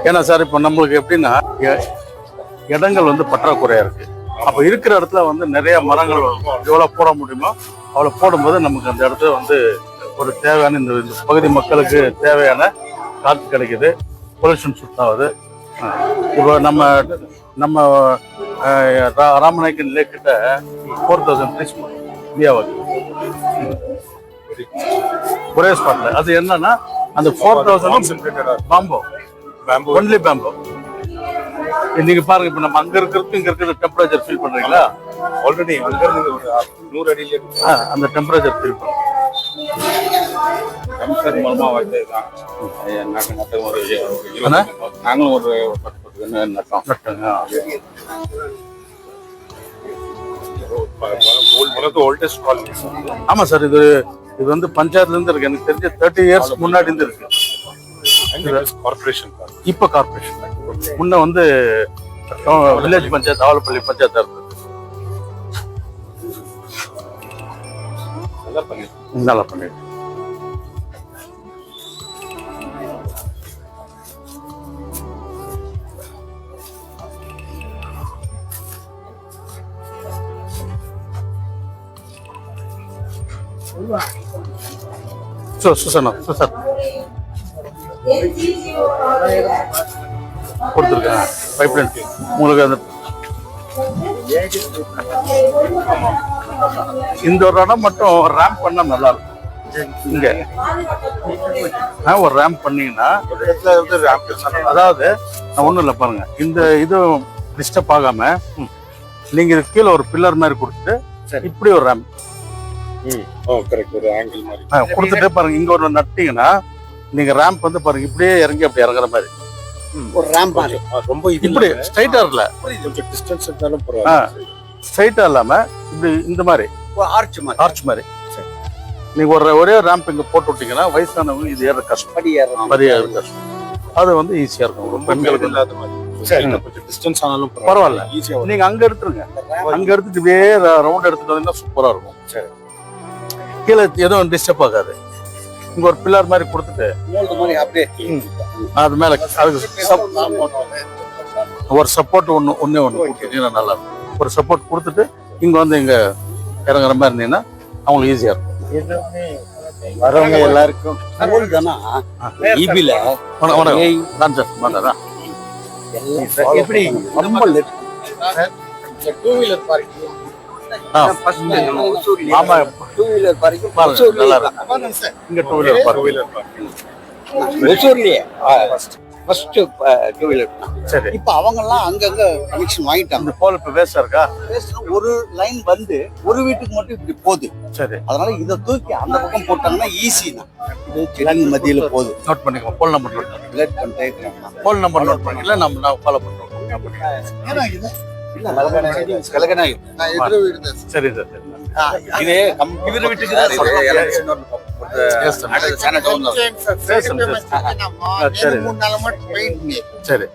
ஏன்னா சார் இப்போ நம்மளுக்கு எப்படின்னா இடங்கள் வந்து பற்றாக்குறையா இருக்கு. அப்ப இருக்கிற இடத்துல வந்து நிறைய மரங்கள் எவ்வளவு போட முடியுமோ அவ்வளவு போடும்போது நமக்கு அந்த இடத்துல வந்து ஒரு தேவையான இந்த பகுதி மக்களுக்கு தேவையான காற்று கிடைக்குது, பொல்யூஷன் சுத்தாகுது. இப்போ நம்ம ராமநாயக்கன் லேக் கிட்ட 4000 ட்ரீஸ் இந்தியாவுக்கு ஒரே ஸ்பாட்ல. அது என்னன்னா அந்த 4000 பாம்போ, ஒன்லி பாம்போ. நீங்க பாருங்க, இப்ப நம்ம அங்க இருக்கிறதுக்கு இங்க இருக்கிற டெம்பரேச்சர் ஃபீல் பண்றீங்களா? ஆல்ரெடி அங்க இருந்து ஒரு 100 அடியில அந்த டெம்பரேச்சர் ஃபீல் பண்ணுறோம். மூலமா வந்ததுதான். நாங்களும் ஒரு 10 நட்டோங்க. ஆமா சார், இது வந்து பஞ்சாயத்துல இருந்து இருக்கு. எனக்கு தெரிஞ்ச 30 இயர்ஸ் முன்னாடி இருந்து இருக்கு. கார்பரேஷன் இப்ப கார்பரேஷன். முன்ன வந்து வில்லேஜ் பஞ்சாயத்து, ஆவலப்பள்ளி பஞ்சாயத்தா இருந்தது. நல்லா பண்ணிட்டு சார் கொடுத்துருக்கேன் பைப்லைன் உங்களுக்கு. அந்த இந்த ஒரு இடம் மட்டும் ரேம்ப் பண்ணா நல்லா இருக்கும். இங்க ஒரு ரேம்ப் பண்ணீங்கன்னா, அதாவது ஒண்ணும் இல்லை பாருங்க, இந்த இது டிஸ்டர்ப் ஆகாம நீங்க கீழே ஒரு பில்லர் மாதிரி கொடுத்துட்டு இப்படி ஒரு ரேம்ப் கொடுத்துட்டு பாருங்க. இங்க ஒரு நட்டீங்கன்னா நீங்க ரேம்ப் வந்து பாருங்க, இப்படியே இறங்கி அப்படி இறங்குற மாதிரி ஒரு ரேம்ப் மாதிரி. ரொம்ப இப்படி ஸ்ட்ரைட்டா இல்ல, கொஞ்சம் டிஸ்டன்ஸ் இருந்தாலும் ஸ்ட்ரைட்டா இல்லாம இப்படி இந்த மாதிரி ஆர்ச் மாதிரி நீங்க ஒரே ரேம்ப் இங்க போட்டு விட்டீங்கன்னா வயசானவங்க இது ஏற கஷ்டம், படி ஏற கஷ்டம். அது வந்து ஈஸியா இருக்கும் பெண்களுக்கு. இல்லாத மாதிரி கொஞ்சம் டிஸ்டன்ஸ் ஆனாலும் பரவாயில்ல, ஈஸியா. நீங்க அங்க எடுத்துருங்க, அங்க எடுத்துட்டு இப்படியே ரவுண்ட் எடுத்துட்டு வந்தீங்கன்னா சூப்பரா இருக்கும். சரி, கீழே எதுவும் டிஸ்டர்ப் ஆகாது. இங்க ஒரு பில்லர் மாதிரி கொடுத்துட்டு அது மேல ஒரு சப்போர்ட் ஒன்னே கொடுத்தீங்கன்னா நல்லா இருக்கும். ஒரு சப்போர்ட் கொடுத்துட்டு இங்க வந்து இங்க இறங்குற மாதிரி இருந்தீங்கன்னா அவங்களுக்கு ஈஸியா இருக்கும். வரவங்க எல்லாருக்கும் எப்படி ரொம்ப டூ வீலர் பார்க்கிங். ஆமா, டூ வீலர் பார்க்கிங் நல்லா இருக்கும். இங்க டூ வீலர் பார்க்கிங் ஒசூர்லயே ஃபர்ஸ்ட் டூ வீலர். சரி, இப்ப அவங்க எல்லாம் அங்கங்க கனெக்ஷன் வாங்கிட்டாங்க. இந்த போல் இப்ப வேஸ்டா இருக்கா? ஒரு லைன் வந்து ஒரு வீட்டுக்கு மட்டும் இப்படி போகுது. சரி, அதனால இதை தூக்கி அந்த பக்கம் போட்டாங்கன்னா ஈஸி தான். இது செடிங்க மத்தியில போகுது. நோட் பண்ணிக்கோ, போல் நம்பர் நோட் பண்ணிட்டு போல் நம்பர் நோட் பண்ணிக்கல. நம்ம ஃபாலோ பண்றோம். சரி சார், இது இவரு வீட்டுக்கு தான் சரி.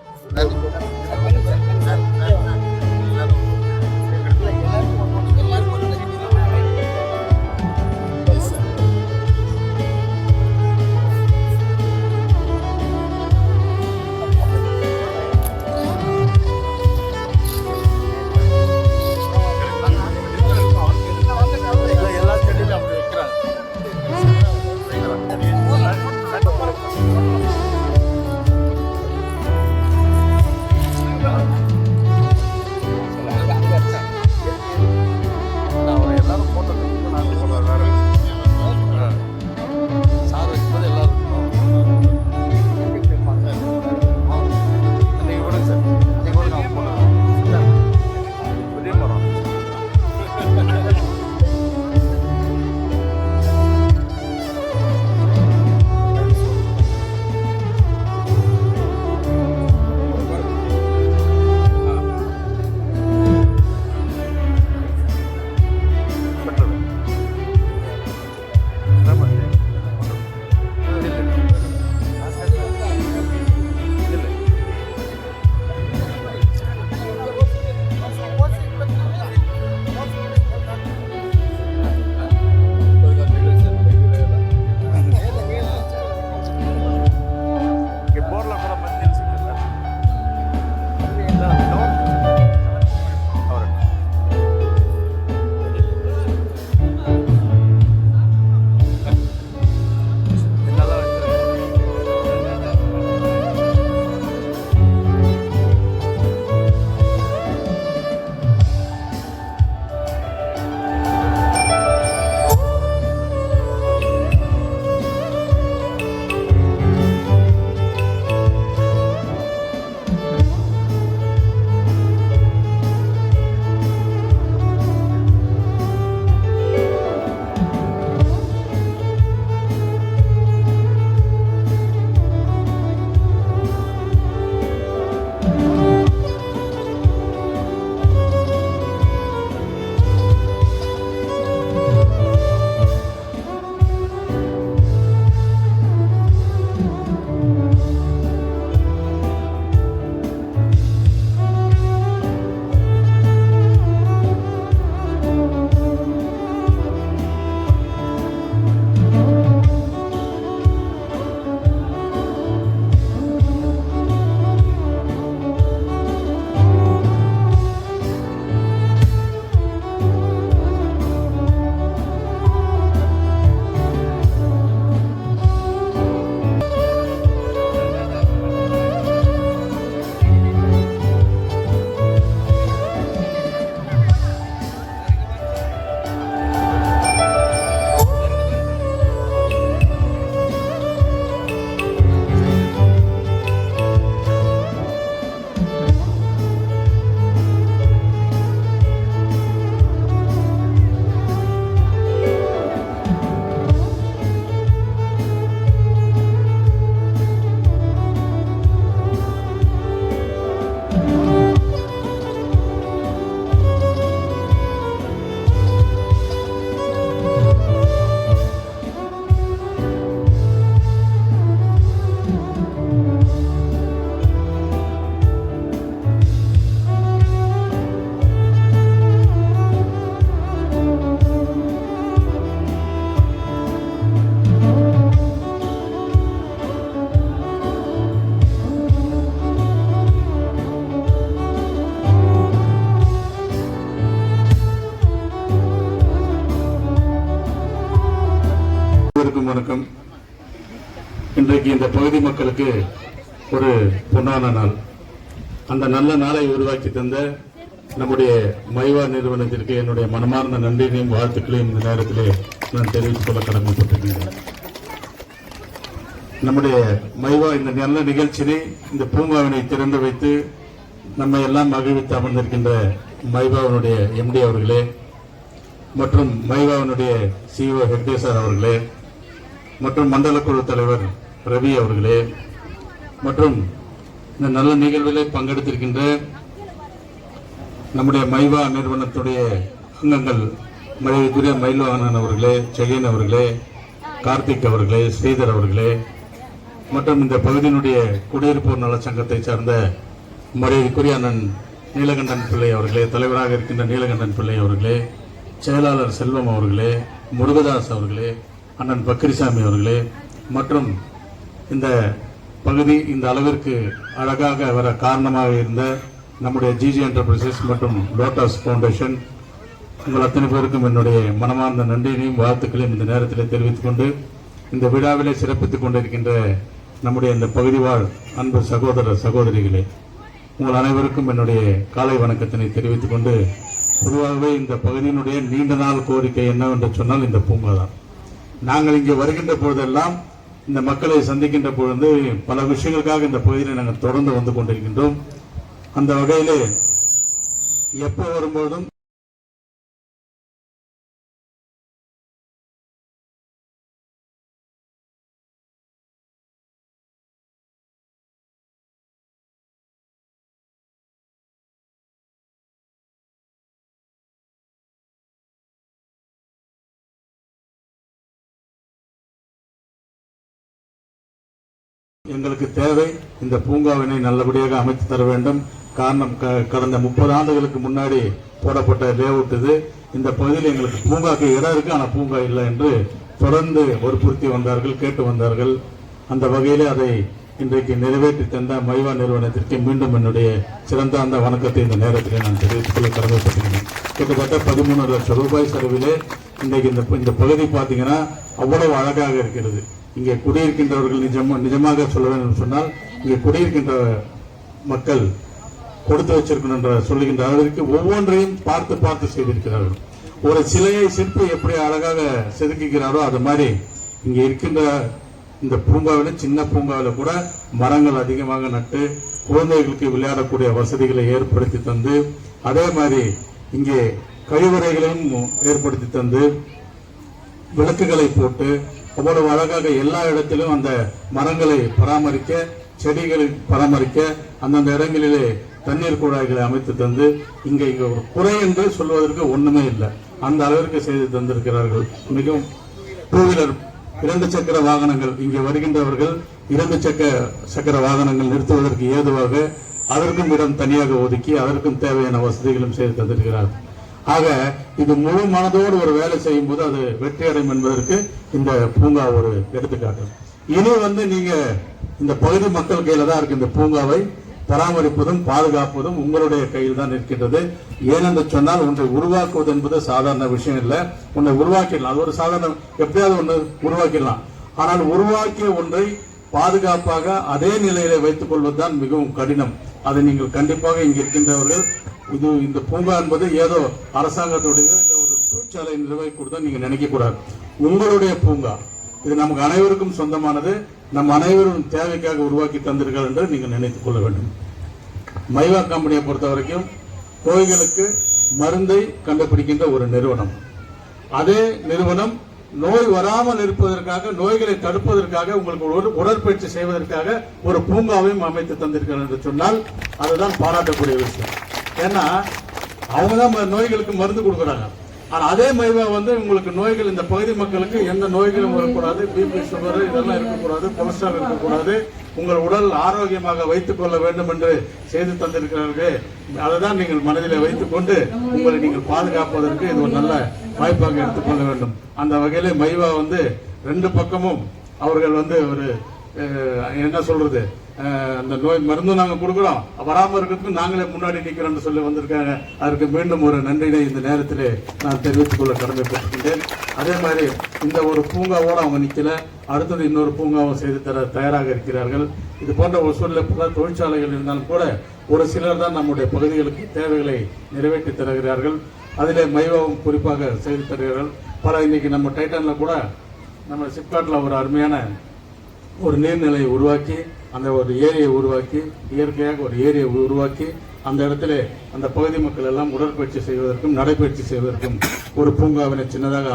வணக்கம். இன்றைக்கு இந்த பகுதி மக்களுக்கு ஒரு பொன்னான நாள். அந்த நல்ல நாளை உருவாக்கி தந்த நம்முடைய மைவா நிறுவனத்திற்கு என்னுடைய மனமார்ந்த நன்றியையும் வாழ்த்துக்களையும் இந்த நேரத்திலே நான் தெரிவித்துக் கொள்ள கடமைப்பட்டிருக்கிறேன். நம்முடைய மைவா இந்த நல்ல நிகழ்ச்சியை, இந்த பூங்காவினை திறந்து வைத்து நம்மை எல்லாம் மகிழ்வித்து அமர்ந்திருக்கின்ற மைவாவினுடைய எம்டி அவர்களே மற்றும் மைவாவினுடைய சிஇஓ ஹெக்டேசர் அவர்களே மற்றும் மண்டல குழு தலைவர் ரவி அவர்களே மற்றும் இந்த நல்ல நிகழ்விலே பங்கெடுத்திருக்கின்ற நம்முடைய மைவா நிறுவனத்துடைய அங்கங்கள் மரியாதைக்குரிய மயில்வாகனன் அவர்களே, செழியன் அவர்களே, கார்த்திக் அவர்களே, ஸ்ரீதர் அவர்களே மற்றும் இந்த பகுதியினுடைய குடியிருப்போர் நலச்சங்கத்தை சார்ந்த மரியாதைக்குரிய அண்ணன் நீலகண்டன் பிள்ளை அவர்களே, தலைவராக இருக்கின்ற நீலகண்டன் பிள்ளை அவர்களே, செயலாளர் செல்வம் அவர்களே, முருகதாஸ் அவர்களே, அண்ணன் பக்ரிசாமி அவர்களே மற்றும் இந்த பகுதி இந்த அளவிற்கு அழகாக வர காரணமாக இருந்த நம்முடைய ஜிஜி என்டர்பிரைசஸ் மற்றும் லோட்டஸ் ஃபவுண்டேஷன், உங்கள் அத்தனை பேருக்கும் என்னுடைய மனமார்ந்த நன்றியையும் வாழ்த்துக்களையும் இந்த நேரத்தில் தெரிவித்துக் கொண்டு, இந்த விழாவிலே சிறப்பித்துக் கொண்டிருக்கின்ற நம்முடைய இந்த பகுதி வாழ் அன்பு சகோதர சகோதரிகளே, உங்கள் அனைவருக்கும் என்னுடைய காலை வணக்கத்தினை தெரிவித்துக் கொண்டு, பொதுவாகவே இந்த பகுதியினுடைய நீண்ட நாள் கோரிக்கை என்னவென்று சொன்னால் இந்த பூங்கா தான். நாங்கள் இங்கே வருகின்ற பொழுதெல்லாம் இந்த மக்களை சந்திக்கின்ற பொழுது பல விஷயங்களுக்காக இந்த பகுதியில் நாங்கள் தொடர்ந்து வந்து கொண்டிருக்கின்றோம். அந்த வகையிலே எப்போ வரும்போதும் எங்களுக்கு தேவை இந்த பூங்காவினை நல்லபடியாக அமைத்து தர வேண்டும். காரணம், கடந்த 30 ஆண்டுகளுக்கு முன்னாடி போடப்பட்ட லேஅவுட் இது. இந்த பகுதியில் எங்களுக்கு பூங்காக்கு இடம் இருக்கு, ஆனால் பூங்கா இல்லை என்று தொடர்ந்து வற்புறுத்தி வந்தார்கள், கேட்டு வந்தார்கள். அந்த வகையிலே அதை இன்றைக்கு நிறைவேற்றி தந்த மைவா நிறுவனத்திற்கு மீண்டும் என்னுடைய சிறந்த அந்த வணக்கத்தை இந்த நேரத்தில் நான் தெரிவித்துக் கொள்ள கடமைப்பட்டிருக்கிறேன். கிட்டத்தட்ட 13 லட்சம் ரூபாய் செலவிலே இன்றைக்கு இந்த பகுதி பார்த்தீங்கன்னா அவ்வளவு அழகாக இருக்கிறது. இங்கே குடியிருக்கின்றவர்கள் நிஜமாக சொல்ல வேண்டும் சொன்னால், இங்கே குடியிருக்கின்ற மக்கள் கொடுத்து வச்சிருக்கணும் என்ற சொல்லுகின்ற அளவிற்கு ஒவ்வொன்றையும் பார்த்து பார்த்து செய்திருக்கிறார்கள். ஒரு சிலையை சிற்பி எப்படி அழகாக செதுக்குகிறாரோ அது மாதிரி இங்கே இருக்கின்ற இந்த பூங்காவில், சின்ன பூங்காவில் கூட மரங்கள் அதிகமாக நட்டு குழந்தைகளுக்கு விளையாடக்கூடிய வசதிகளை ஏற்படுத்தி தந்து, அதே மாதிரி இங்கே கழிவறைகளையும் ஏற்படுத்தி தந்து, விளக்குகளை போட்டு அவ்வளவு அழகாக எல்லா இடத்திலும் அந்த மரங்களை பராமரிக்க, செடிகளை பராமரிக்க, அந்தந்த இடங்களிலே தண்ணீர் குழாய்களை அமைத்து தந்து, இங்க ஒரு குறை என்று சொல்வதற்கு ஒண்ணுமே இல்லை, அந்த அளவிற்கு செய்து தந்திருக்கிறார்கள். மிகவும் டூ வீலர் 2 சக்கர வாகனங்கள் இங்கே வருகின்றவர்கள் 2 சக்கர வாகனங்கள் நிறுத்துவதற்கு ஏதுவாக அதற்கும் இடம் தனியாக ஒதுக்கி அதற்கும் தேவையான வசதிகளும் செய்து தந்திருக்கிறார்கள். ஆக இது முழு மனதோடு ஒரு வேலை செய்யும் போது அது வெற்றியடையும் என்பதற்கு இந்த பூங்கா ஒரு எடுத்துக்காட்டு. இனி நீங்க இந்த பகுதி மக்கள் கையில தான் இருக்கு. இந்த பூங்காவை பராமரிப்பதும் பாதுகாப்பதும் உங்களுடைய கையில் தான் இருக்கின்றது. ஏனென்று சொன்னால், ஒன்றை உருவாக்குவது என்பது சாதாரண விஷயம் இல்லை. ஒன்றை உருவாக்கிடலாம், அது ஒரு சாதாரண எப்படியாவது ஒன்று உருவாக்கிடலாம். ஆனால் உருவாக்கிய ஒன்றை பாதுகாப்பாக அதே நிலையில வைத்துக் கொள்வதுதான் மிகவும் கடினம். அதை நீங்கள் கண்டிப்பாக இங்க இருக்கின்றவர்கள், இந்த பூங்கா என்பது ஏதோ அரசாங்கத்துடைய ஒரு தொழிற்சாலை நிர்வகிக்கூட நீங்க நினைக்க கூடாது. உங்களுடைய பூங்கா இது நமக்கு அனைவருக்கும் சொந்தமானது. நம் அனைவரும் தேவைக்காக உருவாக்கி தந்தீர்கள் என்று நீங்கள் நினைத்துக் கொள்ள வேண்டும். மைவா கம்பெனியை பொறுத்த வரைக்கும் நோய்களுக்கு மருந்தை கண்டுபிடிக்கின்ற ஒரு நிறுவனம். அதே நிறுவனம் நோய் வராமல் இருப்பதற்காக, நோய்களை தடுப்பதற்காக, உங்களுக்கு உடற்பயிற்சி செய்வதற்காக ஒரு பூங்காவையும் அமைத்து தந்திருக்கிறார் என்று சொன்னால் அதுதான் பாராட்டக்கூடிய விஷயம். ஏன்னா அவங்க தான் நோய்களுக்கு மருந்து கொடுக்குறாங்க. ஆனா அதே மைவா உங்களுக்கு நோய்கள், இந்த பகுதி மக்களுக்கு எந்த நோய்களும் வரக்கூடாது, பிபி, சுகர் இதெல்லாம் இருக்கக்கூடாது, கொலஸ்ட்ரால் இருக்கக்கூடாது, உங்கள் உடல் ஆரோக்கியமாக வைத்துக் கொள்ள வேண்டும் என்று செய்து தந்திருக்கிறார்கள். அதை தான் நீங்கள் மனதில் வைத்துக் கொண்டு உங்களை நீங்கள் பாதுகாப்பதற்கு இது ஒரு நல்ல வாய்ப்பாக எடுத்துக்கொள்ள வேண்டும். அந்த வகையில மைவா 2 பக்கமும் அவர்கள் ஒரு என்ன சொல்றது, அந்த நோய் மருந்தும் நாங்கள் கொடுக்குறோம், வராமல் இருக்கிறதுக்கு நாங்களே முன்னாடி நிற்கிறோம்னு சொல்லி வந்திருக்காங்க. அதற்கு மீண்டும் ஒரு நன்றினை இந்த நேரத்தில் நான் தெரிவித்துக் கொள்ள கடமைப்பட்டிருக்கின்றேன். அதே மாதிரி இந்த ஒரு பூங்காவோடு அவங்க நிற்கல, அடுத்தது இன்னொரு பூங்காவும் செய்து தர தயாராக இருக்கிறார்கள். இது போன்ற ஒரு சூழ்நிலை பல தொழிற்சாலைகள் இருந்தாலும் கூட ஒரு சிலர் தான் நம்முடைய பகுதிகளுக்கு தேவைகளை நிறைவேற்றி தருகிறார்கள். அதிலே மைவாவும் குறிப்பாக செய்து தருகிறார்கள். பல இன்னைக்கு நம்ம டைட்டானில் கூட நம்ம சிப்காட்டில் ஒரு அருமையான ஒரு நீர்நிலையை உருவாக்கி, அந்த ஒரு ஏரியை உருவாக்கி, இயற்கையாக ஒரு ஏரியை உருவாக்கி, அந்த இடத்துல அந்த பகுதி மக்கள் எல்லாம் உடற்பயிற்சி செய்வதற்கும் நடைபயிற்சி செய்வதற்கும் ஒரு பூங்காவினை சின்னதாக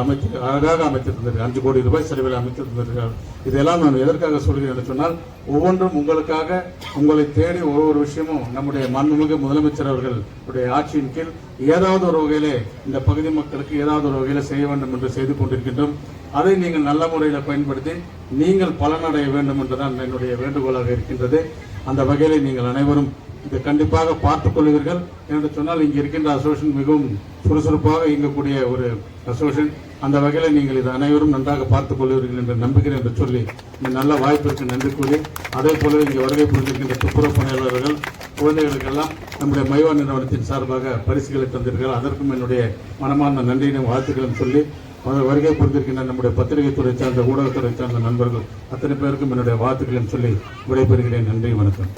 அழகாக அமைத்திருந்திருக்கிறார். 5 கோடி ரூபாய் செலவில் அமைத்திருந்திருக்கிறார். இதெல்லாம் நான் எதற்காக சொல்கிறேன் என்று சொன்னால், ஒவ்வொன்றும் உங்களுக்காக உங்களை தேடி ஒவ்வொரு விஷயமும் நம்முடைய மாண்புமிகு முதலமைச்சர் அவர்களுடைய ஆட்சியின் கீழ் ஏதாவது ஒரு வகையிலே இந்த பகுதி மக்களுக்கு ஏதாவது ஒரு வகையில் செய்ய வேண்டும் என்று செய்து கொண்டிருக்கின்றோம். அதை நீங்கள் நல்ல முறையில் பயன்படுத்தி நீங்கள் பலனடைய வேண்டும் என்றுதான் என்னுடைய வேண்டுகோளாக இருக்கின்றது. அந்த வகையிலே நீங்கள் அனைவரும் இதை கண்டிப்பாக பார்த்துக் கொள்வீர்கள் என்று சொன்னால், இங்கே இருக்கின்ற அசோசியேஷன் மிகவும் சுறுசுறுப்பாக இயங்கக்கூடிய ஒரு அசோசியேஷன். அந்த வகையில் நீங்கள் இதை அனைவரும் நன்றாக பார்த்துக் கொள்வீர்கள் என்று நம்புகிறேன் என்று சொல்லி இந்த நல்ல வாய்ப்பிற்கு நன்றி கூறி, அதே போல இங்கே வருகை புரிந்திருக்கின்ற துப்புரவு பணியாளர்கள், குழந்தைகளுக்கெல்லாம் நம்முடைய மைவா நிறுவனத்தின் சார்பாக பரிசுகளை தந்திருக்கிறார். அதற்கும் என்னுடைய மனமார்ந்த நன்றியினை வாழ்த்துக்களும் சொல்லி, வருகை புரிந்திருக்கின்ற நம்முடைய பத்திரிகை துறை சார்ந்த ஊடகத்துறை சார்ந்த நண்பர்கள் அத்தனை பேருக்கும் என்னுடைய வாழ்த்துக்களையும் சொல்லி விடைபெறுகிறேன். நன்றி, வணக்கம்.